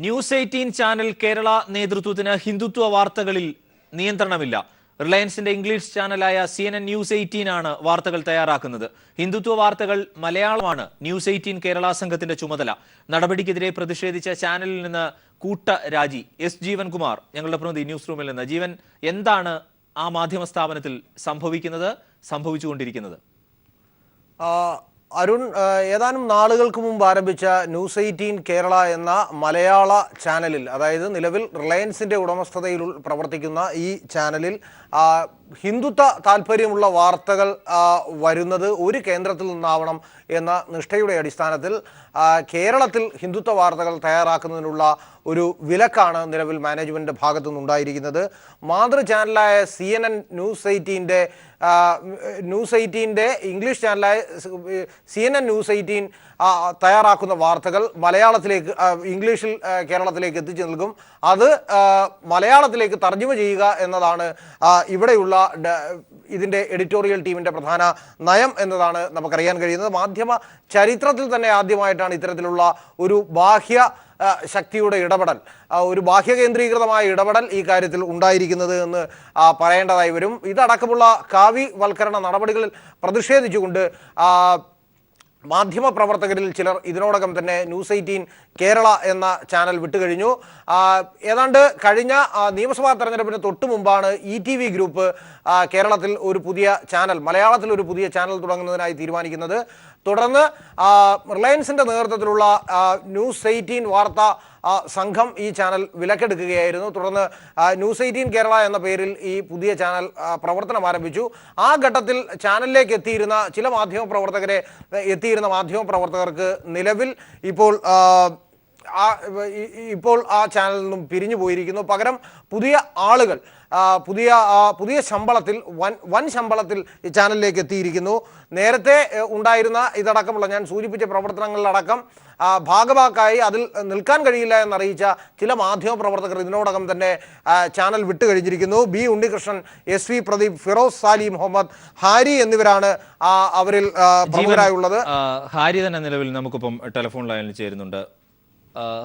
News 18 channel Kerala നേതൃത്വത്തിന് ഹിന്ദുത്വ വാർത്തകളിൽ നിയന്ത്രണമില്ല. റിലയൻസിന്റെ English ചാനലായ CNN ന്യൂസ് 18 ആണ് വാർത്തകൾ തയ്യാറാക്കുന്നത്. ഹിന്ദുത്വ വാർത്തകൾ മലയാളമാണ് ന്യൂസ് 18 കേരള സംഘത്തിന്റെ ചുമതല. നടപടിക്കെതിരെ പ്രതിഷേധിച്ച ചാനലിൽ നിന്ന് കൂട്ടരാജി. എസ് ജീവൻകുമാർ ഞങ്ങളുടെ പ്രതിനിധി ന്യൂസ് റൂമിൽ നിന്ന്. ജീവൻ, എന്താണ് ആ മാധ്യമ സ്ഥാപനത്തിൽ സംഭവിച്ചുകൊണ്ടിരിക്കുന്നത്? അരുൺ, ഏതാനും നാളുകൾക്ക് മുമ്പ് ആരംഭിച്ച ന്യൂസ് 18 കേരള എന്ന മലയാള ചാനലിൽ, അതായത് നിലവിൽ റിലയൻസിന്റെ ഉടമസ്ഥതയിൽ പ്രവർത്തിക്കുന്ന ഈ ചാനലിൽ ഹിന്ദുത്വ താല്പര്യമുള്ള വാർത്തകൾ വരുന്നത് ഒരു കേന്ദ്രത്തിൽ നിന്നാവണം എന്ന നിഷ്ഠയുടെ അടിസ്ഥാനത്തിൽ കേരളത്തിൽ ഹിന്ദുത്വ വാർത്തകൾ തയ്യാറാക്കുന്നതിനുള്ള ഒരു വിലക്കാണ് നിലവിൽ മാനേജ്മെന്റിന്റെ ഭാഗത്തു നിന്നുണ്ടായിരിക്കുന്നത്. മാതൃ ചാനലായ CNN ന്യൂസ് 18ന്റെ ഇംഗ്ലീഷ് ചാനലായ CNN ന്യൂസ് 18 തയ്യാറാക്കുന്ന വാർത്തകൾ മലയാളത്തിലേക്ക്, ഇംഗ്ലീഷിൽ കേരളത്തിലേക്ക് എത്തിച്ചു നൽകും. അത് മലയാളത്തിലേക്ക് തർജ്ജമ ചെയ്യുക എന്നതാണ് ഇവിടെയുള്ള ഇതിൻ്റെ എഡിറ്റോറിയൽ ടീമിൻ്റെ പ്രധാന നയം എന്നതാണ് നമുക്കറിയാൻ കഴിയുന്നത്. മാധ്യമ ചരിത്രത്തിൽ തന്നെ ആദ്യമായിട്ടാണ് ഇത്തരത്തിലുള്ള ഒരു ബാഹ്യ ശക്തിയുടെ ഇടപെടൽ, ഒരു ബാഹ്യ കേന്ദ്രീകൃതമായ ഇടപെടൽ ഈ കാര്യത്തിൽ ഉണ്ടായിരിക്കുന്നത് എന്ന് പറയേണ്ടതായി വരും. ഇതടക്കമുള്ള കാവ്യവൽക്കരണ നടപടികളിൽ പ്രതിഷേധിച്ചുകൊണ്ട് മാധ്യമ പ്രവർത്തകരിൽ ചിലർ ഇതിനോടകം തന്നെ ന്യൂസ് 18 കേരള എന്ന ചാനൽ വിട്ടുകഴിഞ്ഞു. ഏതാണ്ട് കഴിഞ്ഞ നിയമസഭാ തെരഞ്ഞെടുപ്പിന് തൊട്ടു മുമ്പാണ് ETV ഗ്രൂപ്പ് കേരളത്തിൽ ഒരു പുതിയ ചാനൽ, മലയാളത്തിൽ ഒരു പുതിയ ചാനൽ തുടങ്ങുന്നതിനായി തീരുമാനിക്കുന്നത്. തുടർന്ന് റിലയൻസിന്റെ നേതൃത്വത്തിലുള്ള ന്യൂസ് 18 വാർത്താ സംഘം ഈ ചാനൽ വിലക്കെടുക്കുകയായിരുന്നു. തുടർന്ന് ന്യൂസ് 18 കേരള എന്ന പേരിൽ ഈ പുതിയ ചാനൽ പ്രവർത്തനം ആരംഭിച്ചു. ആ ഘട്ടത്തിൽ ചാനലിലേക്ക് എത്തിയിരുന്ന ചില മാധ്യമ പ്രവർത്തകർക്ക് നിലവിൽ ഇപ്പോൾ ആ ചാനലിൽ നിന്നും പിരിഞ്ഞു പോയിരിക്കുന്നു. പകരം പുതിയ ആളുകൾ പുതിയ ശമ്പളത്തിൽ, വൻ ശമ്പളത്തിൽ ഈ ചാനലിലേക്ക് എത്തിയിരിക്കുന്നു. നേരത്തെ ഉണ്ടായിരുന്ന ഇതടക്കമുള്ള ഞാൻ സൂചിപ്പിച്ച പ്രവർത്തനങ്ങളിലടക്കം ഭാഗഭാക്കായി അതിൽ നിൽക്കാൻ കഴിയില്ല എന്നറിയിച്ച ചില മാധ്യമ പ്രവർത്തകർ ഇതിനോടകം തന്നെ ചാനൽ വിട്ടുകഴിഞ്ഞിരിക്കുന്നു. ബി ഉണ്ണികൃഷ്ണൻ, SV പ്രദീപ്, ഫിറോസ് സാലി മുഹമ്മദ്, ഹാരി എന്നിവരാണ് അവരിൽ പ്രമുഖരായുള്ളത്. ഹാരി തന്നെ നിലവിൽ നമുക്കിപ്പം ടെലിഫോൺ ലൈനിൽ ചേരുന്നുണ്ട്.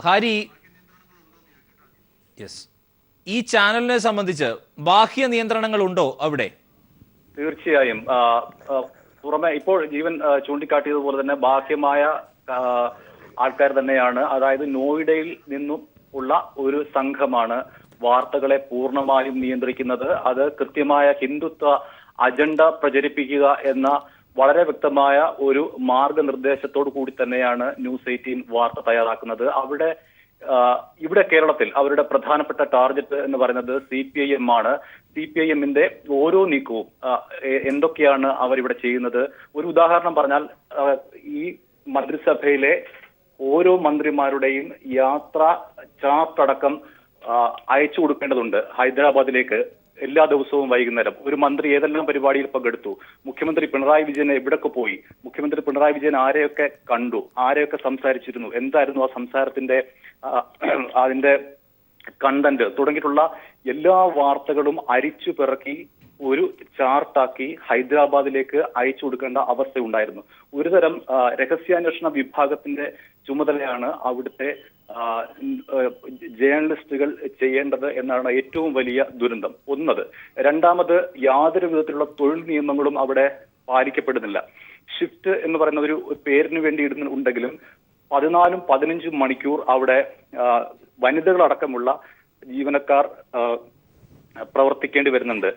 ഹാരി, യെസ്, ഈ ചാനലിനെ സംബന്ധിച്ച് ബാഹ്യ നിയന്ത്രണങ്ങൾ ഉണ്ടോ അവിടെ? തീർച്ചയായും. പുറമെ ഇപ്പോൾ ജീവൻ ചൂണ്ടിക്കാട്ടിയതുപോലെ തന്നെ ബാഹ്യമായ ആൾക്കാർ തന്നെയാണ്. അതായത് നോയിഡയിൽ നിന്നും ഉള്ള ഒരു സംഘമാണ് വാർത്തകളെ പൂർണ്ണമായും നിയന്ത്രിക്കുന്നത്. അത് കൃത്യമായ ഹിന്ദുത്വ അജണ്ട പ്രചരിപ്പിക്കുക എന്ന വളരെ വ്യക്തമായ ഒരു മാർഗനിർദ്ദേശത്തോടു കൂടി തന്നെയാണ് ന്യൂസ് 18 വാർത്ത തയ്യാറാക്കുന്നത്. ഇവിടെ കേരളത്തിൽ അവരുടെ പ്രധാനപ്പെട്ട ടാർഗറ്റ് എന്ന് പറയുന്നത് CPIM ആണ്. CPIMന്റെ ഓരോ നീക്കവും എന്തൊക്കെയാണ് അവരിവിടെ ചെയ്യുന്നത്? ഒരു ഉദാഹരണം പറഞ്ഞാൽ, ഈ മന്ത്രിസഭയിലെ ഓരോ മന്ത്രിമാരുടെയും യാത്രാ ചാർട്ട് അടക്കം അയച്ചു കൊടുക്കേണ്ടതുണ്ട് ഹൈദരാബാദിലേക്ക് എല്ലാ ദിവസവും വൈകുന്നേരം. ഒരു മന്ത്രി ഏതെല്ലാം പരിപാടിയിൽ പങ്കെടുത്തു, മുഖ്യമന്ത്രി പിണറായി വിജയൻ എവിടൊക്കെ പോയി, മുഖ്യമന്ത്രി പിണറായി വിജയൻ ആരെയൊക്കെ കണ്ടു, ആരെയൊക്കെ സംസാരിച്ചിരുന്നു, എന്തായിരുന്നു ആ സംസാരത്തിന്റെ അതിന്റെ കണ്ടന്റ് തുടങ്ങിയിട്ടുള്ള എല്ലാ വാർത്തകളും അരിച്ചു പിറക്കി ഒരു ചാർട്ടാക്കി ഹൈദരാബാദിലേക്ക് അയച്ചു കൊടുക്കേണ്ട അവസ്ഥയുണ്ടായിരുന്നു. ഒരുതരം രഹസ്യാന്വേഷണ വിഭാഗത്തിന്റെ ചുമതലയാണ് അവിടുത്തെ ജേർണലിസ്റ്റുകൾ ചെയ്യേണ്ടത് എന്നാണ് ഏറ്റവും വലിയ ദുരന്തം. ഒന്നത്. രണ്ടാമത്, യാതൊരു വിധത്തിലുള്ള തൊഴിൽ നിയമങ്ങളും അവിടെ പാലിക്കപ്പെടുന്നില്ല. ഷിഫ്റ്റ് എന്ന് പറയുന്ന ഒരു പേരിന് വേണ്ടി ഉണ്ടെങ്കിലും 14-15 മണിക്കൂർ അവിടെ വനിതകളടക്കമുള്ള ജീവനക്കാർ പ്രവർത്തിക്കേണ്ടി വരുന്നുണ്ട്.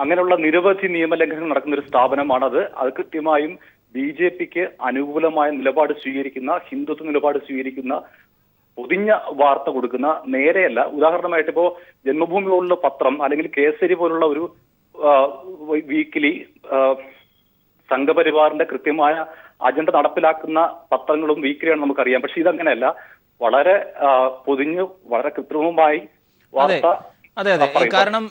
അങ്ങനെയുള്ള നിരവധി നിയമലംഘനങ്ങൾ നടക്കുന്ന ഒരു സ്ഥാപനമാണത്. അത് കൃത്യമായും BJPക്ക് അനുകൂലമായ നിലപാട് സ്വീകരിക്കുന്ന, ഹിന്ദുത്വ നിലപാട് സ്വീകരിക്കുന്ന, പൊതിഞ്ഞ വാർത്ത കൊടുക്കുന്ന, നേരെയല്ല. ഉദാഹരണമായിട്ട് ഇപ്പോ ജന്മഭൂമി പോലുള്ള പത്രം അല്ലെങ്കിൽ കേസരി പോലുള്ള ഒരു വീക്കിലി സംഘപരിവാറിന്റെ കൃത്യമായ അജണ്ട നടപ്പിലാക്കുന്ന പത്രങ്ങളും വീക്കിലിയാണ് നമുക്കറിയാം. പക്ഷെ ഇതങ്ങനെയല്ല. വളരെ പൊതിഞ്ഞ് വളരെ കൃത്രിമമായി വാർത്ത. അതെ, കാരണം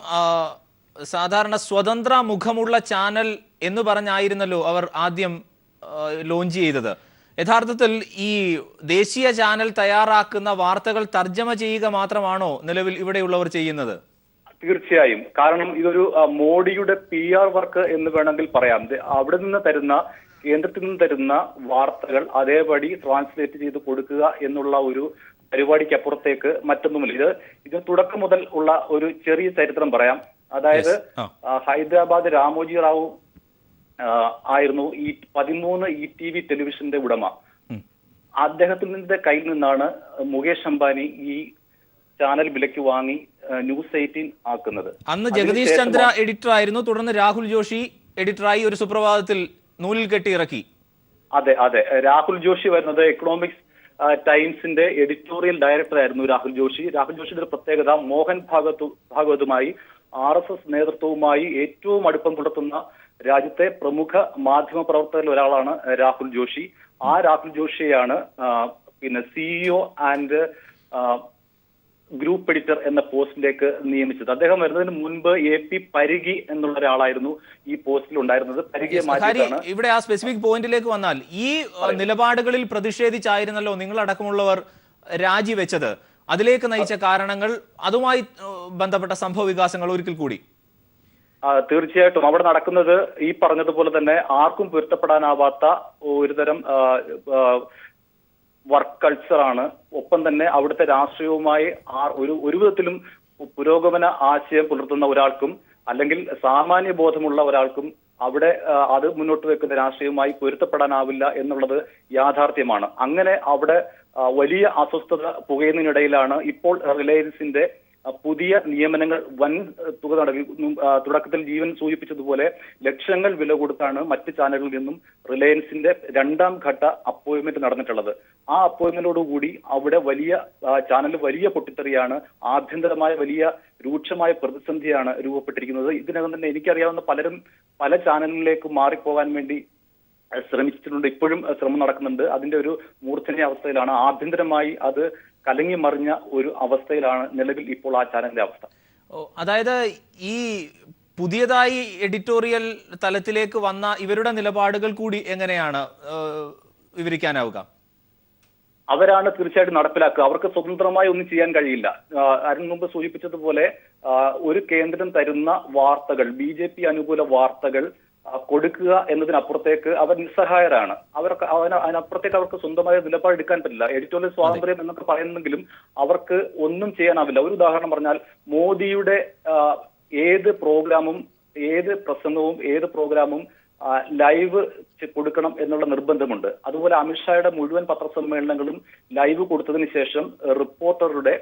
സാധാരണ സ്വതന്ത്ര മുഖമുള്ള ചാനൽ എന്ന് പറഞ്ഞായിരുന്നല്ലോ അവർ ആദ്യം ലോഞ്ച് ചെയ്തത്. യഥാർത്ഥത്തിൽ ഈ ദേശീയ ചാനൽ തയ്യാറാക്കുന്ന വാർത്തകൾ തർജ്ജമ ചെയ്യുക മാത്രമാണോ നിലവിൽ ഇവിടെയുള്ളവർ ചെയ്യുന്നത്? തീർച്ചയായും. കാരണം ഇതൊരു മോഡിയുടെ PR വർക്ക് എന്ന് വേണമെങ്കിൽ പറയാം. അവിടെ നിന്ന് തരുന്ന, കേന്ദ്രത്തിൽ നിന്ന് തരുന്ന വാർത്തകൾ അതേപടി ട്രാൻസ്ലേറ്റ് ചെയ്ത് കൊടുക്കുക എന്നുള്ള ഒരു പരിപാടിക്ക് അപ്പുറത്തേക്ക് മറ്റൊന്നുമില്ല. ഇത് തുടക്കം മുതൽ ഉള്ള ഒരു ചെറിയ ചരിത്രം പറയാം. അതായത് ഹൈദരാബാദ് രാമോജി റാവു ആയിരുന്നു ഈ 13 ETV ടെലിവിഷന്റെ ഉടമ. അദ്ദേഹത്തിന്റെ കയ്യിൽ നിന്നാണ് മുകേഷ് അംബാനി ഈ ചാനൽ വിലയ്ക്ക് വാങ്ങി ന്യൂസ് 18 ആക്കുന്നത്. അന്ന് ജഗദീഷ് ചന്ദ്ര എഡിറ്റർ ആയിരുന്നു, തുടർന്ന് രാഹുൽ ജോഷി എഡിറ്ററായി ഒരു സുപ്രഭാതത്തിൽ നൂലിൽ കെട്ടി ഇറക്കി. അതെ അതെ, രാഹുൽ ജോഷി വരുന്നത് എക്കണോമിക്സ് ടൈംസിന്റെ എഡിറ്റോറിയൽ ഡയറക്ടർ ആയിരുന്നു രാഹുൽ ജോഷി. രാഹുൽ ജോഷിയുടെ ഒരു പ്രത്യേകത, മോഹൻ ഭാഗവതുമായി RSS നേതൃത്വവുമായി ഏറ്റവും അടുപ്പം പുലർത്തുന്ന രാജ്യത്തെ പ്രമുഖ മാധ്യമ പ്രവർത്തകരിൽ ഒരാളാണ് രാഹുൽ ജോഷി. ആ രാഹുൽ ജോഷിയെയാണ് പിന്നെ CEO ആൻഡ് ഗ്രൂപ്പ് എഡിറ്റർ എന്ന പോസ്റ്റിലേക്ക് നിയമിച്ചത്. അദ്ദേഹം വരുന്നതിന് മുൻപ് AP പരിഗി എന്നുള്ള ഒരാളായിരുന്നു ഈ പോസ്റ്റിൽ ഉണ്ടായിരുന്നത്. പരിഗിയെ മാറ്റിയിട്ടാണ്. ഇവിടെ ആ സ്പെസിഫിക് പോയിന്റിലേക്ക് വന്നാൽ, ഈ നിലപാടുകളിൽ പ്രതിഷേധിച്ചായിരുന്നല്ലോ നിങ്ങളടക്കമുള്ളവർ രാജിവെച്ചത്. അതിലേക്ക് നയിച്ച കാരണങ്ങൾ, അതുമായി ബന്ധപ്പെട്ട സംഭവ വികാസങ്ങൾ ഒരിക്കൽ കൂടി. തീർച്ചയായിട്ടും അവിടെ നടക്കുന്നത് ഈ പറഞ്ഞതുപോലെ തന്നെ ആർക്കും പൊരുത്തപ്പെടാനാവാത്ത ഒരുതരം വർക്ക് കൾച്ചറാണ്. ഒപ്പം തന്നെ അവിടുത്തെ രാഷ്ട്രീയവുമായി ഒരു വിധത്തിലും പുരോഗമന ആശയം പുലർത്തുന്ന ഒരാൾക്കും അല്ലെങ്കിൽ സാമാന്യ ബോധമുള്ള ഒരാൾക്കും അവിടെ അത് മുന്നോട്ട് വെക്കുന്ന രാഷ്ട്രീയവുമായി പൊരുത്തപ്പെടാനാവില്ല എന്നുള്ളത് യാഥാർത്ഥ്യമാണ്. അങ്ങനെ അവിടെ വലിയ അസ്വസ്ഥത പുകയുന്നതിനിടയിലാണ് ഇപ്പോൾ റിലയൻസിന്റെ പുതിയ നിയമനങ്ങൾ വൻ തുക തുടക്കത്തിൽ ജീവൻ സൂചിപ്പിച്ചതുപോലെ ലക്ഷങ്ങൾ വില കൊടുത്താണ് മറ്റ് ചാനലുകളിൽ നിന്നും റിലയൻസിന്റെ 2ാം ഘട്ട അപ്പോയിന്റ്മെന്റ് നടന്നിട്ടുള്ളത്. ആ അപ്പോയിന്റ്മെന്റോടുകൂടി അവിടെ വലിയ ചാനലിൽ വലിയ പൊട്ടിത്തെറിയാണ്, ആഭ്യന്തരമായ വലിയ രൂക്ഷമായ പ്രതിസന്ധിയാണ് രൂപപ്പെട്ടിരിക്കുന്നത്. ഇതിനകം തന്നെ എനിക്കറിയാവുന്ന പലരും പല ചാനലിലേക്ക് മാറിപ്പോകാൻ വേണ്ടി ശ്രമിച്ചിട്ടുണ്ട്. ഇപ്പോഴും ശ്രമം നടക്കുന്നുണ്ട്. അതിന്റെ ഒരു മൂർധന്യ അവസ്ഥയിലാണ്. ആഭ്യന്തരമായി അത് കലങ്ങി മറിഞ്ഞ ഒരു അവസ്ഥയിലാണ് നിലവിൽ ഇപ്പോൾ ആ ചാനലിന്റെ അവസ്ഥ. അതായത് ഈ പുതിയതായി എഡിറ്റോറിയൽ തലത്തിലേക്ക് വന്ന ഇവരുടെ നിലപാടുകൾ കൂടി എങ്ങനെയാണ് വിവരിക്കാനാവുക? അവരാണ് തീർച്ചയായിട്ടും നടപ്പിലാക്കുക. അവർക്ക് സ്വതന്ത്രമായി ഒന്നും ചെയ്യാൻ കഴിയില്ല. അതിനു മുമ്പ് സൂചിപ്പിച്ചതുപോലെ ഒരു കേന്ദ്രം തരുന്ന വാർത്തകൾ, BJP അനുകൂല വാർത്തകൾ കൊടുക്കുക എന്നതിനപ്പുറത്തേക്ക് അവർ നിസ്സഹായരാണ്. അതിനപ്പുറത്തേക്ക് അവർക്ക് സ്വന്തമായ നിലപാടെടുക്കാൻ പറ്റില്ല. എഡിറ്റോറിയൽ സ്വാതന്ത്ര്യം എന്നൊക്കെ പറയുന്നെങ്കിലും അവർക്ക് ഒന്നും ചെയ്യാനാവില്ല. ഒരു ഉദാഹരണം പറഞ്ഞാൽ, മോദിയുടെ ഏത് പ്രോഗ്രാമും ഏത് പ്രസംഗവും ഏത് പ്രോഗ്രാമും ലൈവ് കൊടുക്കണം എന്നുള്ള നിർബന്ധമുണ്ട്. അതുപോലെ അമിത്ഷായുടെ മുഴുവൻ പത്രസമ്മേളനങ്ങളും ലൈവ് കൊടുത്തതിന് ശേഷം റിപ്പോർട്ടറുടെ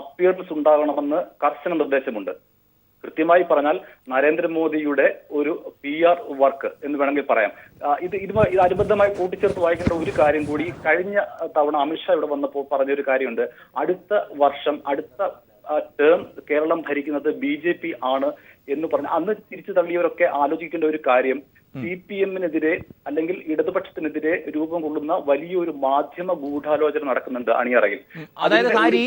അപ്പിയറൻസ് ഉണ്ടാകണമെന്ന് കർശന നിർദ്ദേശമുണ്ട്. കൃത്യമായി പറഞ്ഞാൽ നരേന്ദ്രമോദിയുടെ ഒരു PR വർക്ക് എന്ന് വേണമെങ്കിൽ പറയാം. ഇത് അനുബന്ധമായി കൂട്ടിച്ചേർത്ത് വായിക്കേണ്ട ഒരു കാര്യം കൂടി, കഴിഞ്ഞ തവണ അമിത്ഷാ ഇവിടെ വന്നപ്പോൾ പറഞ്ഞൊരു കാര്യമുണ്ട്. അടുത്ത വർഷം അടുത്ത ടേം കേരളം ഭരിക്കുന്നത് BJP ആണ് എന്ന് പറഞ്ഞ് അന്ന് തിരിച്ചു തള്ളിയവരൊക്കെ ആലോചിക്കേണ്ട ഒരു കാര്യം, CPM-നെതിരെ അല്ലെങ്കിൽ ഇടതുപക്ഷത്തിനെതിരെ രൂപം കൊള്ളുന്ന വലിയൊരു മാധ്യമ ഗൂഢാലോചന നടക്കുന്നുണ്ട് അണിയറയിൽ. അതായത് ഹാരി,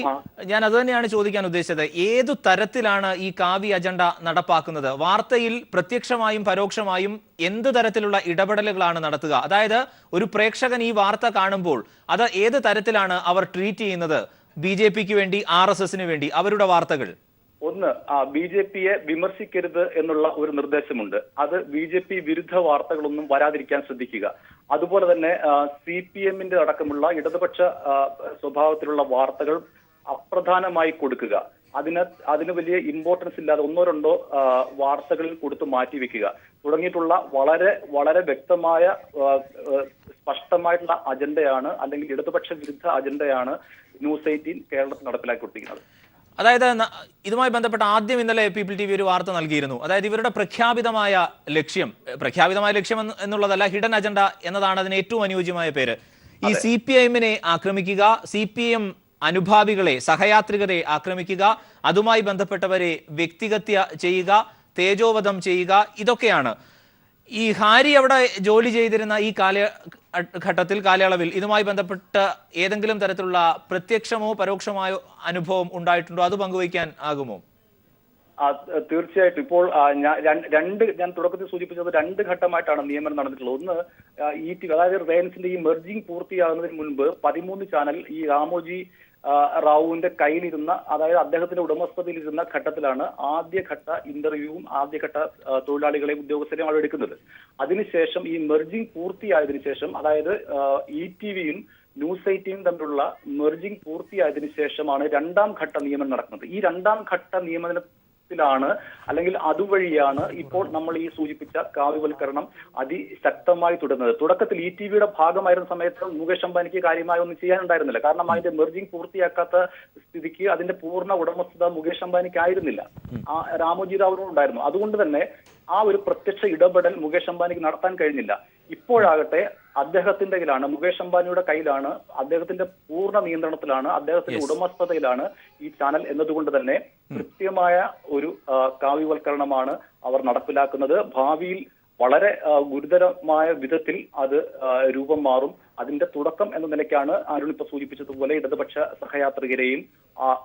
ഞാൻ അത് തന്നെയാണ് ചോദിക്കാൻ ഉദ്ദേശിച്ചത്. ഏതു തരത്തിലാണ് ഈ കാവി അജണ്ട നടപ്പാക്കുന്നത്? വാർത്തയിൽ പ്രത്യക്ഷമായും പരോക്ഷമായും എന്ത് തരത്തിലുള്ള ഇടപെടലുകളാണ് നടത്തുക? അതായത് ഒരു പ്രേക്ഷകൻ ഈ വാർത്ത കാണുമ്പോൾ അത് ഏത് തരത്തിലാണ് അവർ ട്രീറ്റ് ചെയ്യുന്നത്? BJPക്ക് വേണ്ടി, RSSന് വേണ്ടി അവരുടെ വാർത്തകൾ? ഒന്ന്, BJPയെ വിമർശിക്കരുത് എന്നുള്ള ഒരു നിർദ്ദേശമുണ്ട്. അത് BJP വിരുദ്ധ വാർത്തകളൊന്നും വരാതിരിക്കാൻ ശ്രദ്ധിക്കുക. അതുപോലെ തന്നെ CPM-ന്റെ അടക്കമുള്ള ഇടതുപക്ഷ സ്വഭാവത്തിലുള്ള വാർത്തകൾ അപ്രധാനമായി കൊടുക്കുക. അതിന് വലിയ ഇമ്പോർട്ടൻസ് ഇല്ലാതെ ഒന്നോ രണ്ടോ വാർത്തകളിൽ കൊടുത്ത് മാറ്റിവെക്കുക തുടങ്ങിയിട്ടുള്ള വളരെ വളരെ വ്യക്തമായ സ്പഷ്ടമായിട്ടുള്ള അജണ്ടയാണ്, അല്ലെങ്കിൽ ഇടതുപക്ഷ വിരുദ്ധ അജണ്ടയാണ് ന്യൂസ് 18 കേരളത്തിൽ നടപ്പിലാക്കിക്കൊണ്ടിരിക്കുന്നത്. അതായത് ഇതുമായി ബന്ധപ്പെട്ട ആദ്യം ഇന്നലെ പീപ്പിൾ TV ഒരു വാർത്ത നൽകിയിരുന്നു. അതായത് ഇവരുടെ പ്രഖ്യാപിതമായ ലക്ഷ്യം എന്നുള്ളതല്ല, ഹിഡൻ അജണ്ട എന്നതാണ് അതിന് ഏറ്റവും അനുയോജ്യമായ പേര്. ഈ CPM-നെ ആക്രമിക്കുക, CPM അനുഭാവികളെ, സഹയാത്രികരെ ആക്രമിക്കുക, അതുമായി ബന്ധപ്പെട്ടവരെ വ്യക്തിഹത്യ ചെയ്യുക, തേജോവധം ചെയ്യുക, ഇതൊക്കെയാണ്. ഈ ഹാരി അവിടെ ജോലി ചെയ്തിരുന്ന ഈ കാലയളവിൽ ഇതുമായി ബന്ധപ്പെട്ട് ഏതെങ്കിലും തരത്തിലുള്ള പ്രത്യക്ഷമോ പരോക്ഷമായോ അനുഭവം ഉണ്ടായിട്ടുണ്ടോ? അത് പങ്കുവയ്ക്കാൻ ആകുമോ? തീർച്ചയായിട്ടും. ഇപ്പോൾ ഞാൻ തുടക്കത്തിൽ സൂചിപ്പിച്ചത് 2 ഘട്ടമായിട്ടാണ് നിയമനം നടന്നിട്ടുള്ളത്. ഒന്ന്, അതായത് റിലയൻസിന്റെ ഈ മെർജിംഗ് പൂർത്തിയാകുന്നതിന് മുൻപ് 13 ചാനൽ ഈ രാമോജി റാവുവിന്റെ കയ്യിലിരുന്ന, അതായത് അദ്ദേഹത്തിന്റെ ഉടമസ്ഥതയിലിരുന്ന ഘട്ടത്തിലാണ് ആദ്യഘട്ട ഇന്റർവ്യൂവും ആദ്യഘട്ട തൊഴിലാളികളെയും ഉദ്യോഗസ്ഥരെയും അവിടെ എടുക്കുന്നത്. അതിനുശേഷം ഈ മെർജിംഗ് പൂർത്തിയായതിനു ശേഷം, അതായത് ETV-യും ന്യൂസ് 18 തമ്മിലുള്ള മെർജിംഗ് പൂർത്തിയായതിനു ശേഷമാണ് രണ്ടാം ഘട്ട നിയമനം നടക്കുന്നത്. ഈ രണ്ടാം ഘട്ട നിയമനത്തിലാണ് അല്ലെങ്കിൽ അതുവഴിയാണ് ഇപ്പോൾ നമ്മൾ ഈ സൂചിപ്പിച്ച കാവ്യവൽക്കരണം അതിശക്തമായി തുടരുന്നത്. തുടക്കത്തിൽ ETVയുടെ ഭാഗമായിരുന്ന സമയത്ത് മുകേഷ് അംബാനിക്ക് കാര്യമായി ഒന്നും ചെയ്യാനുണ്ടായിരുന്നില്ല. കാരണം അതിന്റെ മെർജിംഗ് പൂർത്തിയാക്കാത്ത സ്ഥിതിക്ക് അതിന്റെ പൂർണ്ണ ഉടമസ്ഥത മുകേഷ് അംബാനിക്ക് ആയിരുന്നില്ല, രാമോജി റാവുവിനും ഉണ്ടായിരുന്നു. അതുകൊണ്ട് തന്നെ ആ ഒരു പ്രത്യക്ഷ ഇടപെടൽ മുകേഷ് അംബാനിക്ക് നടത്താൻ കഴിഞ്ഞില്ല. ഇപ്പോഴാകട്ടെ അദ്ദേഹത്തിന്റെ കയ്യിലാണ്, മുകേഷ് അംബാനിയുടെ കയ്യിലാണ്, അദ്ദേഹത്തിന്റെ പൂർണ്ണ നിയന്ത്രണത്തിലാണ്, അദ്ദേഹത്തിന്റെ ഉടമസ്ഥതയിലാണ് ഈ ചാനൽ എന്നതുകൊണ്ട് തന്നെ കൃത്യമായ ഒരു കാവ്യവൽക്കരണമാണ് അവർ നടപ്പിലാക്കുന്നത്. ഭാവിയിൽ വളരെ ഗുരുതരമായ വിധത്തിൽ അത് രൂപം മാറും. അതിന്റെ തുടക്കം എന്ന നിലയ്ക്കാണ് അരുൺ ഇപ്പൊ സൂചിപ്പിച്ചതുപോലെ ഇടതുപക്ഷ സഹയാത്രികരെയും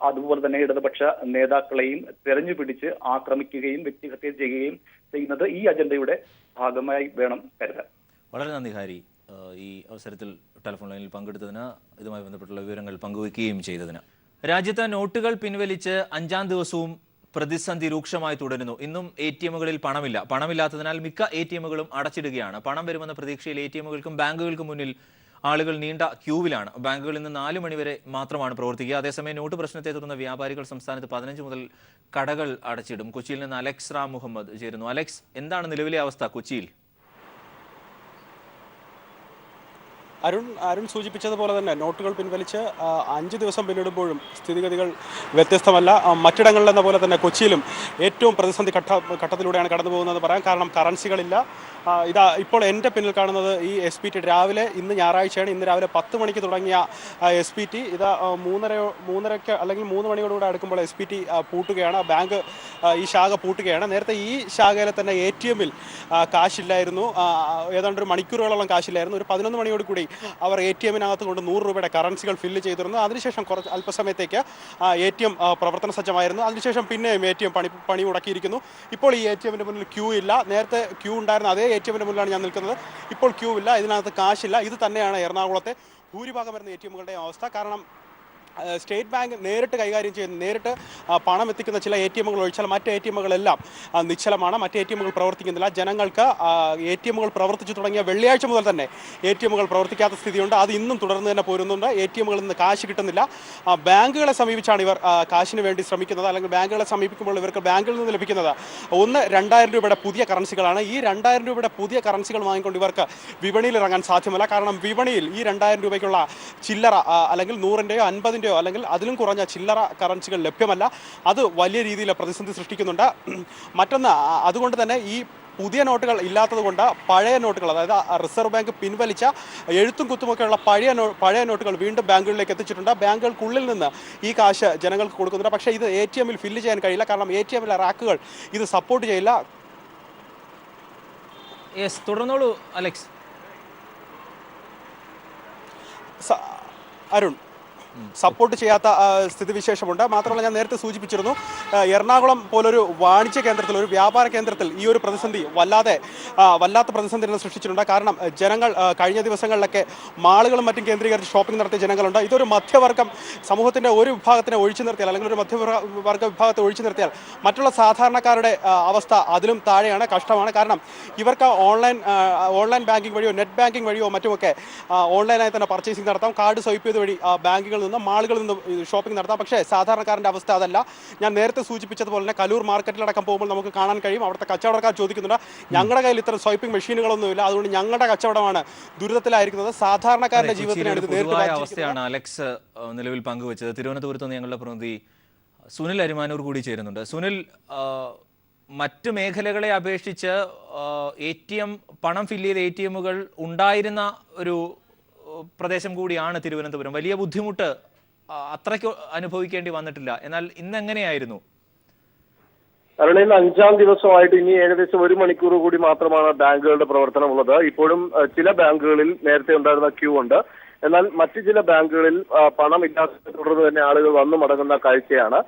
അതുപോലെ തന്നെ ഇടതുപക്ഷ നേതാക്കളെയും തെരഞ്ഞു പിടിച്ച് ആക്രമിക്കുകയും വ്യക്തിഹത്യ ചെയ്യുകയും ചെയ്യുന്നത് ഈ അജണ്ടയുടെ ഭാഗമായി വേണം കരുതാൻ. വളരെ നന്ദി ഹാരി, ഈ അവസരത്തിൽ ടെലിഫോൺ ലൈനിൽ പങ്കെടുത്തതിന്, ഇതുമായി ബന്ധപ്പെട്ടുള്ള വിവരങ്ങൾ പങ്കുവയ്ക്കുകയും ചെയ്തതിന്. രാജ്യത്ത് നോട്ടുകൾ പിൻവലിച്ച് 5-ാം ദിവസവും പ്രതിസന്ധി രൂക്ഷമായി തുടരുന്നു. ഇന്നും ATMകളിൽ പണമില്ല. പണമില്ലാത്തതിനാൽ മിക്ക ATMകളും അടച്ചിടുകയാണ്. പണം വരുമെന്ന പ്രതീക്ഷയിൽ ATMകൾക്കും ബാങ്കുകൾക്കും മുന്നിൽ ആളുകൾ നീണ്ട ക്യൂവിലാണ്. ബാങ്കുകൾ ഇന്ന് 4 മണിവരെ മാത്രമാണ് പ്രവർത്തിക്കുക. അതേസമയം നോട്ട് പ്രശ്നത്തെ തുടർന്ന് വ്യാപാരികൾ സംസ്ഥാനത്ത് 15 മുതൽ കടകൾ അടച്ചിടും. കൊച്ചിയിൽ നിന്ന് അലക്സ് റാം മുഹമ്മദ് ചേരുന്നു. അലക്സ്, എന്താണ് നിലവിലെ അവസ്ഥ കൊച്ചിയിൽ? അരുൺ സൂചിപ്പിച്ചതുപോലെ തന്നെ നോട്ടുകൾ പിൻവലിച്ച് 5 ദിവസം പിന്നിടുമ്പോഴും സ്ഥിതിഗതികൾ വ്യത്യസ്തമല്ല. മറ്റിടങ്ങളിലെന്ന പോലെ തന്നെ കൊച്ചിയിലും ഏറ്റവും പ്രതിസന്ധി ഘട്ടത്തിലൂടെയാണ് കടന്നു പോകുന്നത് പറയാം. കാരണം കറൻസികളില്ല. ഇതാ ഇപ്പോൾ എൻ്റെ പിന്നിൽ കാണുന്നത് ഈ SPT രാവിലെ, ഇന്ന് ഞായറാഴ്ചയാണ്, ഇന്ന് രാവിലെ 10 മണിക്ക് തുടങ്ങിയ SPT ഇതാ 3:30 അല്ലെങ്കിൽ 3 മണിയോടുകൂടെ അടുക്കുമ്പോൾ SPT പൂട്ടുകയാണ്. ബാങ്ക് ഈ ശാഖ പൂട്ടുകയാണ്. നേരത്തെ ഈ ശാഖയിലെ തന്നെ ATMൽ കാശില്ലായിരുന്നു, ഏതാണ്ട് ഒരു മണിക്കൂറുകളോളം കാശില്ലായിരുന്നു. ഒരു 11 മണിയോട് കൂടി അവർ ATMനകത്ത് കൊണ്ട് 100 രൂപയുടെ കറൻസികൾ ഫില്ല് ചെയ്തിരുന്നു. അതിനുശേഷം അല്പസമയത്തേക്ക് ATM പ്രവർത്തന സജ്ജമായിരുന്നു. അതിനുശേഷം പിന്നെയും ATM പണി മുടക്കിയിരിക്കുന്നു. ഇപ്പോൾ ഈ ATMന്റെ മുന്നിൽ ക്യൂ ഇല്ല. നേരത്തെ ക്യൂ ഉണ്ടായിരുന്ന അതേ ATMന്റെ മുന്നിലാണ് ഞാൻ നിൽക്കുന്നത്. ഇപ്പോൾ ക്യൂ ഇല്ല, ഇതിനകത്ത് കാശില്ല. ഇത് തന്നെയാണ് എറണാകുളത്തെ ഭൂരിഭാഗം വരുന്ന ATMകളുടെ അവസ്ഥ. കാരണം സ്റ്റേറ്റ് ബാങ്ക് നേരിട്ട് കൈകാര്യം ചെയ്യുന്ന, നേരിട്ട് പണം എത്തിക്കുന്ന ചില ATMകൾ ഒഴിച്ചാൽ മറ്റ് ATMകളെല്ലാം നിശ്ചലമാണ്. മറ്റ് ATMകൾ പ്രവർത്തിക്കുന്നില്ല. ജനങ്ങൾക്ക് ATMകൾ പ്രവർത്തിച്ചു തുടങ്ങിയ വെള്ളിയാഴ്ച മുതൽ തന്നെ ATMകൾ പ്രവർത്തിക്കാത്ത സ്ഥിതിയുണ്ട്. അത് ഇന്നും തുടർന്ന് തന്നെ പോരുന്നുണ്ട്. ATMകളിൽ നിന്ന് കാശ് കിട്ടുന്നില്ല. ബാങ്കുകളെ സമീപിച്ചാണ് ഇവർ കാശിന് വേണ്ടി ശ്രമിക്കുന്നത്. അല്ലെങ്കിൽ ബാങ്കുകളെ സമീപിക്കുമ്പോൾ ഇവർക്ക് ബാങ്കിൽ നിന്ന് ലഭിക്കുന്നത് 2,000 രൂപയുടെ പുതിയ കറൻസികളാണ്. ഈ 2,000 രൂപയുടെ പുതിയ കറൻസികൾ വാങ്ങിക്കൊണ്ട് ഇവർക്ക് വിപണിയിൽ ഇറങ്ങാൻ സാധ്യമല്ല. കാരണം വിപണിയിൽ ഈ 2,000 രൂപയ്ക്കുള്ള ചില്ലറ അല്ലെങ്കിൽ 100-ൻ്റെയോ 50-ൻ്റെയോ അല്ലെങ്കിൽ അതിലും കുറഞ്ഞ ചില്ലറ കറൻസികൾ ലഭ്യമല്ല. അത് വലിയ രീതിയിൽ പ്രതിസന്ധി സൃഷ്ടിക്കുന്നുണ്ട്. മറ്റൊന്ന്, അതുകൊണ്ട് തന്നെ ഈ പുതിയ നോട്ടുകൾ ഇല്ലാത്തത് കൊണ്ട് പഴയ നോട്ടുകൾ, അതായത് റിസർവ് ബാങ്ക് പിൻവലിച്ച എഴുത്തും കുത്തുമൊക്കെയുള്ള പഴയ നോട്ടുകൾ വീണ്ടും ബാങ്കുകളിലേക്ക് എത്തിച്ചിട്ടുണ്ട്. ബാങ്കുകൾക്കുള്ളിൽ നിന്ന് ഈ കാശ് ജനങ്ങൾക്ക് കൊടുക്കുന്നുണ്ട്. പക്ഷേ ഇത് ATMൽ ഫില്ല് ചെയ്യാൻ കഴിയില്ല. കാരണം ATMലെ റാക്കുകൾ ഇത് സപ്പോർട്ട് ചെയ്യില്ല. തുടർന്നോളൂ അലക്സ്. അരുൺ, സപ്പോർട്ട് ചെയ്യാത്ത സ്ഥിതിവിശേഷമുണ്ട്. മാത്രമല്ല, ഞാൻ നേരത്തെ സൂചിപ്പിച്ചിരുന്നു, എറണാകുളം പോലൊരു വാണിജ്യ കേന്ദ്രത്തിൽ, ഒരു വ്യാപാര കേന്ദ്രത്തിൽ ഈ ഒരു പ്രതിസന്ധി വല്ലാത്ത പ്രതിസന്ധി സൃഷ്ടിച്ചിട്ടുണ്ട്. കാരണം ജനങ്ങൾ കഴിഞ്ഞ ദിവസങ്ങളിലൊക്കെ മാളുകളും മറ്റും കേന്ദ്രീകരിച്ച് ഷോപ്പിംഗ് നടത്തിയ ജനങ്ങളുണ്ട്. ഇതൊരു മധ്യവർഗം സമൂഹത്തിൻ്റെ ഒരു വിഭാഗത്തിനെ ഒഴിച്ചു നിർത്തിയാൽ, അല്ലെങ്കിൽ ഒരു മധ്യവർഗ വിഭാഗത്തെ ഒഴിച്ചു നിർത്തിയാൽ മറ്റുള്ള സാധാരണക്കാരുടെ അവസ്ഥ അതിലും താഴെയാണ്, കഷ്ടമാണ്. കാരണം ഇവർക്ക് ഓൺലൈൻ ബാങ്കിങ് വഴിയോ നെറ്റ് ബാങ്കിങ് വഴിയോ മറ്റുമൊക്കെ ഓൺലൈനായി തന്നെ പർച്ചേസിംഗ് നടത്താം. കാർഡ് സ്വൈപ്പ് ചെയ്ത് വഴി ബാങ്കുകളിൽ നിന്ന്, മാളുകളിൽ നിന്ന് ഷോപ്പിംഗ് നടത്താം. പക്ഷേ സാധാരണക്കാരൻ്റെ അവസ്ഥ അതല്ല. ഞാൻ നേരത്തെ സൂചിപ്പിച്ചതുപോലെ തന്നെ കലൂർ മാർക്കറ്റിലടക്കം പോകുമ്പോൾ നമുക്ക് കാണാൻ കഴിയും, അവിടുത്തെ കച്ചവടക്കാർ ചോദിക്കുന്നുണ്ട്, ഞങ്ങളുടെ കയ്യിൽ ഇത്തരം സ്വൈപ്പിംഗ് മെഷീനുകളൊന്നുമില്ല, അതുകൊണ്ട് ഞങ്ങളുടെ കച്ചവടമാണ് ദുരിതത്തിലായിരിക്കുന്നത്. സാധാരണക്കാരന്റെ ജീവിതത്തിനാണ് ഇത് നേരിട്ട് അവസ്ഥയാണ് അലക്സ് നിലവിൽ പങ്കുവച്ചത്. തിരുവനന്തപുരത്ത് നിന്ന് ഞങ്ങളുടെ പ്രതിനിധി സുനിൽ അരിമാനൂർ കൂടി ചേരുന്നുണ്ട്. സുനിൽ, മറ്റു മേഖലകളെ അപേക്ഷിച്ച് പണം ഫില്ല് ചെയ്ത ATMകൾ ഉണ്ടായിരുന്ന ഒരു പ്രദേശം കൂടിയാണ് തിരുവനന്തപുരം. വലിയ ബുദ്ധിമുട്ട് അത്രയ്ക്ക് അനുഭവിക്കേണ്ടി വന്നിട്ടില്ല. എന്നാൽ ഇന്ന് എങ്ങനെയായിരുന്നു? അരുണയിൽ 5-ാം ദിവസമായിട്ട് ഇനി ഏകദേശം 1 മണിക്കൂർ കൂടി മാത്രമാണ് ബാങ്കുകളുടെ പ്രവർത്തനമുള്ളത്. ഇപ്പോഴും ചില ബാങ്കുകളിൽ നേരത്തെ ഉണ്ടായിരുന്ന ക്യൂ ഉണ്ട്. എന്നാൽ മറ്റു ചില ബാങ്കുകളിൽ പണം ഇല്ലാത്തതിനെ തുടർന്ന് തന്നെ ആളുകൾ വന്നു മടങ്ങുന്ന കാഴ്ചയാണ്.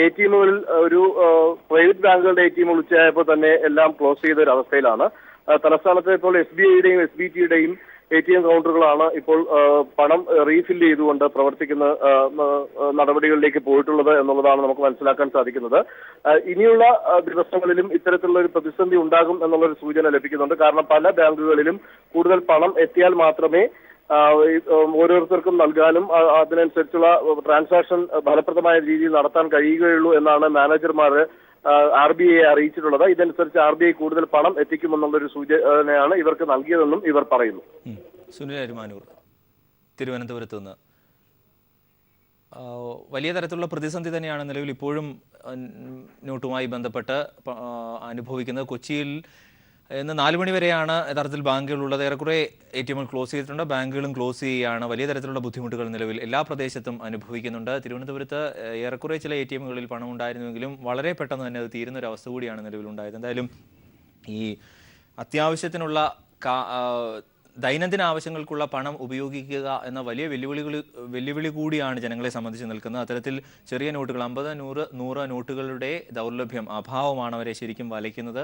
ATMകളിൽ ഒരു പ്രൈവറ്റ് ബാങ്കുകളുടെ ATM ഉച്ചയായപ്പോൾ തന്നെ എല്ലാം ക്ലോസ് ചെയ്ത ഒരു അവസ്ഥയിലാണ്. തലസ്ഥാനത്ത് ഇപ്പോൾ SBIയുടെയും SBTയുടെയും ATM കൗണ്ടറുകളാണ് ഇപ്പോൾ പണം റീഫിൽ ചെയ്തുകൊണ്ട് പ്രവർത്തിക്കുന്ന നടപടികളിലേക്ക് പോയിട്ടുള്ളത് എന്നുള്ളതാണ് നമുക്ക് മനസ്സിലാക്കാൻ സാധിക്കുന്നത്. ഇനിയുള്ള ദിവസങ്ങളിലും ഇത്തരത്തിലുള്ള ഒരു പ്രതിസന്ധി ഉണ്ടാകും എന്നുള്ളൊരു സൂചന ലഭിക്കുന്നുണ്ട്. കാരണം പല ബാങ്കുകളിലും കൂടുതൽ പണം എത്തിയാൽ മാത്രമേ ഓരോരുത്തർക്കും നൽകാനും അതിനനുസരിച്ചുള്ള ട്രാൻസാക്ഷൻ ഫലപ്രദമായ രീതിയിൽ നടത്താൻ കഴിയുകയുള്ളൂ എന്നാണ് മാനേജർമാർ RBI അറിയിച്ചിട്ടുള്ളത്. ഇതനുസരിച്ച് RBI കൂടുതൽ പണം എത്തിക്കുമെന്നുള്ളൊരു സൂചനയാണ് ഇവർക്ക് നൽകിയതെന്നും ഇവർ പറയുന്നു. സുനിൽ അരുമാനൂർ തിരുവനന്തപുരത്ത് നിന്ന്. വലിയ തരത്തിലുള്ള പ്രതിസന്ധി തന്നെയാണ് നിലവിൽ ഇപ്പോഴും നോട്ടുമായി ബന്ധപ്പെട്ട് അനുഭവിക്കുന്നത്. കൊച്ചിയിൽ ഇന്ന് 4 മണി വരെയാണ് യഥാർത്ഥത്തിൽ ബാങ്കുകളുള്ളത്. ഏറെക്കുറെ ATM ക്ലോസ് ചെയ്തിട്ടുണ്ട്, ബാങ്കുകളും ക്ലോസ് ചെയ്യുകയാണ്. വലിയ തരത്തിലുള്ള ബുദ്ധിമുട്ടുകൾ നിലവിൽ എല്ലാ പ്രദേശത്തും അനുഭവിക്കുന്നുണ്ട്. തിരുവനന്തപുരത്ത് ഏറെക്കുറെ ചില ATMകളിൽ പണം ഉണ്ടായിരുന്നുവെങ്കിലും വളരെ പെട്ടെന്ന് തന്നെ അത് തീരുന്ന ഒരു അവസ്ഥ കൂടിയാണ് നിലവിലുണ്ടായത്. എന്തായാലും ഈ അത്യാവശ്യത്തിനുള്ള ദൈനംദിന ആവശ്യങ്ങൾക്കുള്ള പണം ഉപയോഗിക്കുക എന്ന വലിയ വെല്ലുവിളി കൂടിയാണ് ജനങ്ങളെ സംബന്ധിച്ച് നിൽക്കുന്നത്. അത്തരത്തിൽ ചെറിയ നോട്ടുകൾ 50, 100 നോട്ടുകളുടെ ദൗർലഭ്യം, അഭാവമാണ് അവരെ ശരിക്കും വലയ്ക്കുന്നത്.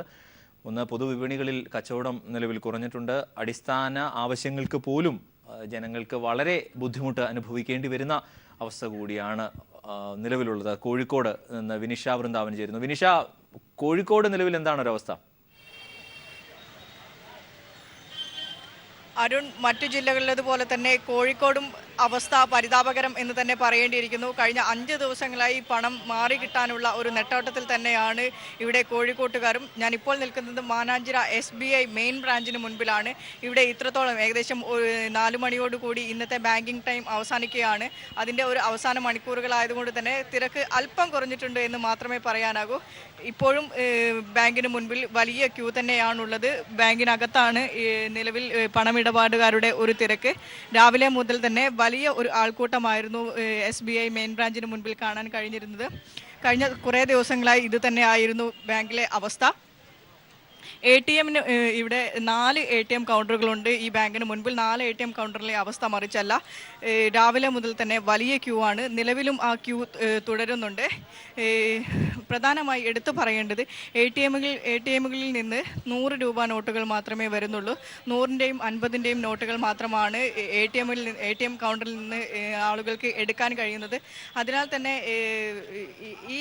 ഒന്ന്, പൊതുവിപണികളിൽ കച്ചവടം നിലവിൽ കുറഞ്ഞിട്ടുണ്ട്. അടിസ്ഥാന ആവശ്യങ്ങൾക്ക് പോലും ജനങ്ങൾക്ക് വളരെ ബുദ്ധിമുട്ട് അനുഭവിക്കേണ്ടി വരുന്ന അവസ്ഥ കൂടിയാണ് നിലവിലുള്ളത്. കോഴിക്കോട് നിന്ന് വിനിഷ വൃന്ദാവൻ ചേരുന്നു. വിനിഷ, കോഴിക്കോട് നിലവിൽ എന്താണ് ഒരവസ്ഥ? അരുൺ, മറ്റു ജില്ലകളിലേതുപോലെ തന്നെ കോഴിക്കോടും അവസ്ഥ പരിതാപകരം എന്ന് തന്നെ പറയേണ്ടിയിരിക്കുന്നു. കഴിഞ്ഞ 5 ദിവസങ്ങളായി പണം മാറി കിട്ടാനുള്ള ഒരു നെട്ടോട്ടത്തിൽ തന്നെയാണ് ഇവിടെ കോഴിക്കോട്ടുകാരും. ഞാനിപ്പോൾ നിൽക്കുന്നത് മാനാഞ്ചിറ SBI മെയിൻ ബ്രാഞ്ചിന് മുൻപിലാണ്. ഇവിടെ ഇത്രത്തോളം ഏകദേശം 4 മണിയോടുകൂടി ഇന്നത്തെ ബാങ്കിങ് ടൈം അവസാനിക്കുകയാണ്. അതിൻ്റെ ഒരു അവസാന മണിക്കൂറുകളായതുകൊണ്ട് തന്നെ തിരക്ക് അല്പം കുറഞ്ഞിട്ടുണ്ട് എന്ന് മാത്രമേ പറയാനാകൂ. ഇപ്പോഴും ബാങ്കിന് മുൻപിൽ വലിയ ക്യൂ തന്നെയാണുള്ളത്. ബാങ്കിനകത്താണ് നിലവിൽ പണമിടപാടുകാരുടെ ഒരു തിരക്ക്. രാവിലെ മുതൽ തന്നെ വലിയ ഒരു ആൾക്കൂട്ടമായിരുന്നു SBI മെയിൻ ബ്രാഞ്ചിന് മുൻപിൽ കാണാൻ കഴിഞ്ഞിരുന്നത്. കഴിഞ്ഞ കുറേ ദിവസങ്ങളായി ഇത് തന്നെയായിരുന്നു ബാങ്കിലെ അവസ്ഥ. ATMന് ഇവിടെ 4 ATM കൗണ്ടറുകളുണ്ട്. ഈ ബാങ്കിന് മുൻപിൽ 4 ATM കൗണ്ടറിലെ അവസ്ഥ മറിച്ചല്ല. രാവിലെ മുതൽ തന്നെ വലിയ ക്യൂ ആണ്. നിലവിലും ആ ക്യൂ തുടരുന്നുണ്ട്. പ്രധാനമായി എടുത്തു പറയേണ്ടത് ATMകളിൽ നിന്ന് 100 രൂപ നോട്ടുകൾ മാത്രമേ വരുന്നുള്ളൂ. 100ൻ്റെയും 50ൻ്റെയും നോട്ടുകൾ മാത്രമാണ് ATM കൗണ്ടറിൽ നിന്ന് ആളുകൾക്ക് എടുക്കാൻ കഴിയുന്നത്. അതിനാൽ തന്നെ ഈ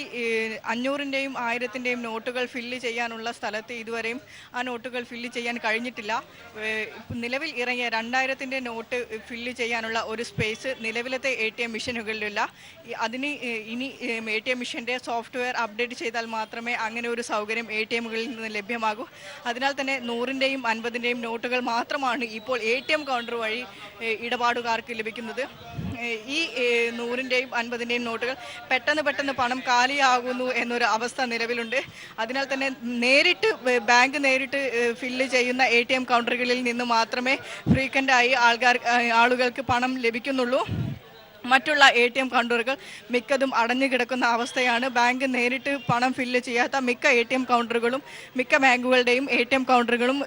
500ൻ്റെയും 1000ൻ്റെയും നോട്ടുകൾ ഫില്ല് ചെയ്യാനുള്ള സ്ഥലത്ത് ഇതുവരെയും ആ നോട്ടുകൾ ഫില്ല് ചെയ്യാൻ കഴിഞ്ഞിട്ടില്ല. നിലവിൽ ഇറങ്ങിയ 2000ൻ്റെ നോട്ട് ഫില്ല് ചെയ്യാനുള്ള ഒരു സ്പേസ് നിലവിലത്തെ ATM മെഷീനുകളിലില്ല. അതിന് ഇനി ATM മെഷീൻ്റെ സോഫ്റ്റ്വെയർ അപ്ഡേറ്റ് ചെയ്താൽ മാത്രമേ അങ്ങനെ ഒരു സൗകര്യം ATMകളിൽ നിന്ന് ലഭ്യമാകൂ. അതിനാൽ തന്നെ 100ൻ്റെയും 50ൻ്റെയും നോട്ടുകൾ മാത്രമാണ് ഇപ്പോൾ ATM കൗണ്ടർ വഴി ഇടപാടുകാർക്ക് ലഭിക്കുന്നത്. ഈ 100ൻ്റെയും 50ൻ്റെയും നോട്ടുകൾ പെട്ടെന്ന് പണം കാലിയാകുന്നു എന്നൊരു അവസ്ഥ നിലവിലുണ്ട്. അതിനാൽ തന്നെ ബാങ്ക് നേരിട്ട് ഫില്ല് ചെയ്യുന്ന ATM കൗണ്ടറുകളിൽ നിന്ന് മാത്രമേ ഫ്രീക്വൻ്റായി ആളുകൾക്ക് പണം ലഭിക്കുന്നുള്ളൂ. മറ്റുള്ള ATM കൗണ്ടറുകൾ മിക്കതും അടഞ്ഞു കിടക്കുന്ന അവസ്ഥയാണ്. ബാങ്ക് നേരിട്ട് പണം ഫില്ല് ചെയ്യാത്ത മിക്ക ATM കൗണ്ടറുകളും, മിക്ക ബാങ്കുകളുടെയും ATM കൗണ്ടറുകളും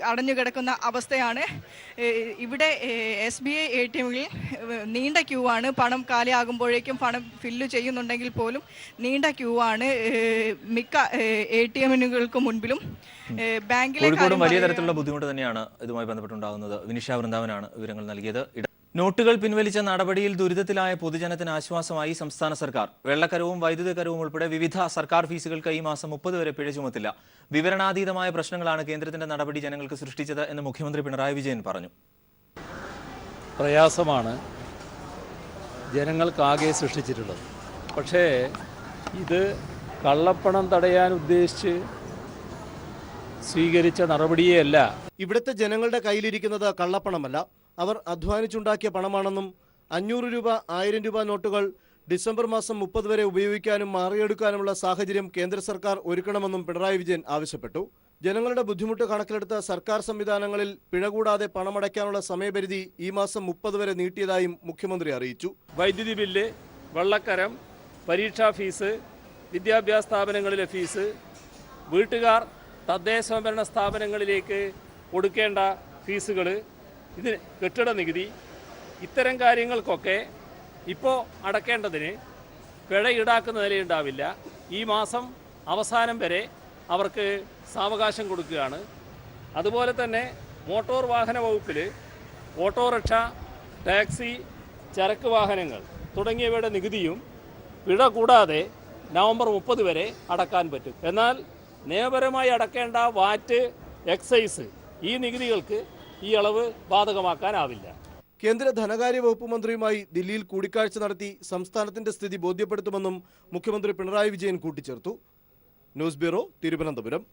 അടഞ്ഞു കിടക്കുന്ന അവസ്ഥയാണ്. ഇവിടെ SBI ATMകളിൽ നീണ്ട ക്യൂ ആണ്. പണം കാലിയാകുമ്പോഴേക്കും പണം ഫില്ല് ചെയ്യുന്നുണ്ടെങ്കിൽ പോലും നീണ്ട ക്യൂ ആണ് മിക്ക ATMകൾക്ക് മുൻപിലും. കോഴിക്കോടും വലിയ തരത്തിലുള്ള ബുദ്ധിമുട്ട് തന്നെയാണ് ഇതുമായി ബന്ധപ്പെട്ടുണ്ടാകുന്നത്. വിനിഷ വൃന്ദാവനാണ് വിവരങ്ങൾ നൽകിയത്. നോട്ടുകൾ പിൻവലിച്ച നടപടിയിൽ ദുരിതത്തിലായ പൊതുജനത്തിന് ആശ്വാസമായി സംസ്ഥാന സർക്കാർ. വെള്ളക്കരവും വൈദ്യുതി കരവും ഉൾപ്പെടെ വിവിധ സർക്കാർ ഫീസുകൾക്ക് ഈ മാസം 30 വരെ പിഴ ചുമത്തില്ല. വിവരണാതീതമായ പ്രശ്നങ്ങളാണ് കേന്ദ്രത്തിന്റെ നടപടി ജനങ്ങൾക്ക് സൃഷ്ടിച്ചത് എന്ന് മുഖ്യമന്ത്രി പിണറായി വിജയൻ പറഞ്ഞു. പ്രയാസമാണ് ജനങ്ങൾക്കാകെ സൃഷ്ടിച്ചിട്ടുള്ളത്. പക്ഷേ ഇത് കള്ളപ്പണം തടയാൻ ഉദ്ദേശിച്ച് സ്വീകരിച്ച നടപടിയല്ല. ഇവിടുത്തെ ജനങ്ങളുടെ കയ്യിലിരിക്കുന്നത് കള്ളപ്പണമല്ല, അവർ അധ്വാനിച്ചുണ്ടാക്കിയ പണമാണെന്നും 500 രൂപ 1000 രൂപ നോട്ടുകൾ ഡിസംബർ മാസം 30 വരെ ഉപയോഗിക്കാനും മാറിയെടുക്കാനുമുള്ള സാഹചര്യം കേന്ദ്ര സർക്കാർ ഒരുക്കണമെന്നും പിണറായി വിജയൻ ആവശ്യപ്പെട്ടു. ജനങ്ങളുടെ ബുദ്ധിമുട്ട് കണക്കിലെടുത്ത സർക്കാർ സംവിധാനങ്ങളിൽ പിഴ കൂടാതെ പണമടയ്ക്കാനുള്ള സമയപരിധി ഈ മാസം 30 വരെ നീട്ടിയതായും മുഖ്യമന്ത്രി അറിയിച്ചു. വൈദ്യുതി ബില്ല്, വെള്ളക്കരം, പരീക്ഷാ ഫീസ്, വിദ്യാഭ്യാസ സ്ഥാപനങ്ങളിലെ ഫീസ്, വീട്ടുകാർ തദ്ദേശ സ്വയംഭരണ സ്ഥാപനങ്ങളിലേക്ക് കൊടുക്കേണ്ട ഫീസുകൾ, ഇതിന് കെട്ടിട നികുതി, ഇത്തരം കാര്യങ്ങൾക്കൊക്കെ ഇപ്പോൾ അടക്കേണ്ടതിന് പിഴ ഈടാക്കുന്ന നിലയുണ്ടാവില്ല. ഈ മാസം അവസാനം വരെ അവർക്ക് സാവകാശം കൊടുക്കുകയാണ്. അതുപോലെ തന്നെ മോട്ടോർ വാഹന വകുപ്പിൽ ഓട്ടോറിക്ഷ, ടാക്സി, ചരക്ക് വാഹനങ്ങൾ തുടങ്ങിയവയുടെ നികുതിയും പിഴ കൂടാതെ നവംബർ 30 വരെ അടക്കാൻ പറ്റും. എന്നാൽ നിയമപരമായി അടക്കേണ്ട വാറ്റ്, എക്സൈസ്, ഈ നികുതികൾക്ക് ഈ അളവ് ബാധകമാക്കാനാവില്ല. കേന്ദ്ര ധനകാര്യ വകുപ്പ് മന്ത്രിയുമായി ദില്ലിയിൽ കൂടിക്കാഴ്ച നടത്തി സംസ്ഥാനത്തിന്റെ സ്ഥിതി ബോധ്യപ്പെടുത്തുമെന്നും മുഖ്യമന്ത്രി പിണറായി വിജയൻ കൂട്ടിച്ചേർത്തു. News bureau, Thiruvananthapuram.